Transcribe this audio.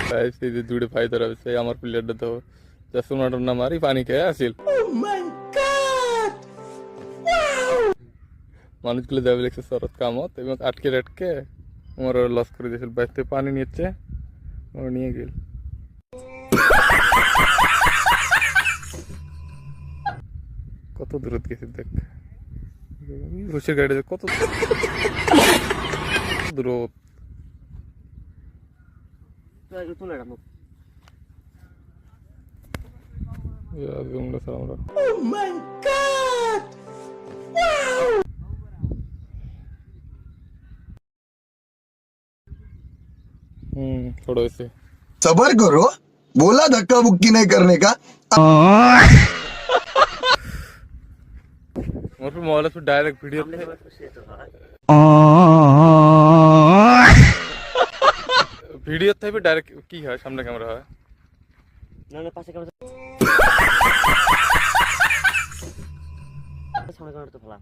भाई सीधे जुड़े भाई तरफ से আমার প্লেয়ারটা তো চশমাটা না মারি পানি খেয়ে আসিল মানুষগুলো যাবে দেখছে শরৎ কামত এবং আটকে আটকে আমার লস করে দিয়েছিল বাইরে থেকে পানি নিচ্ছে ওরা নিয়ে গেল কত দূরত গেছে দেখ রুশের গাড়িতে কত দূরত Ya, jungla samra. Oh my god! Wow! थोड़ा ऐसे सबर करो बोला धक्का बुक्की नहीं करने का और फिर मोबाइल पे डायरेक्ट वीडियो वीडियो थे भी डायरेक्ट की है सामने कैमरा है না না পাশে ক্যামেরা সামনে ক্যামেরা তো ভালো